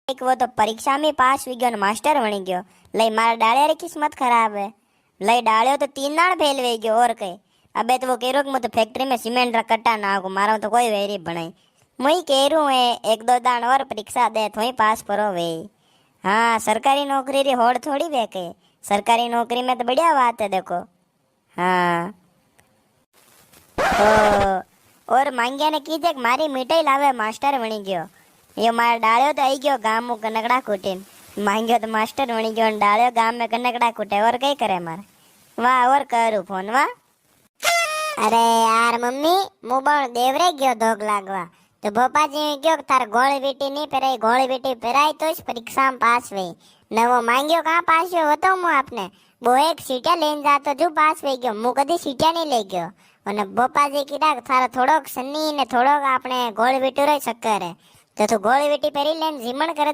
एक वो तो परीक्षा में पास हुई गयो मास्टर बनी गयो लई मारा डाले री किस्मत खराब है लई डालियो तो 3 दाण फेल वे गयो और कई अबे तो वो कह रहा तो फैक्ट्री में सीमेंट रा कट्टा नाखू मारा तो कोई वेरी बनाई मुई कह रहा है 1-2 दाण और परीक्षा दे तो ही पास परो वे। हाँ सरकारी नौकरी री होड़ थोड़ी वे के सरकारी नौकरी में तो बढ़िया बात है देखो। हाँ और मांगिया ने कीधे कि मारी मिठाई लावे मास्टर बनी गयो ये मारा डालियो तो आई गयो गाम में कनकड़ा कूटीन मांगियो तो मास्टर बनी गयो डालियो गाम में कनकड़ा कूटे और कई करे मारे वाह और करू फोन वाह। अरे यार मम्मी मुबण देवरे गयो धोक लागवा तो भोपा जी गयो तार गोળી बेटी नहीं पेराई गोળી बेटी पेराई तो परीक्षा में पास हुई न वो मांगियो कहाँ पास हुयो तो मु आपने वो एक सीटिया लेन जातो जो पास हुई गयो मु कदी सीटिया नहीं ले गयो અને બોપાજી કીધા તારા થોડોક સન્ની ને થોડોક આપણે ગોળ વીટી રો ચક્કર હે તો તું ગોળ વીટી પહેરી લઈને જીમણ કરે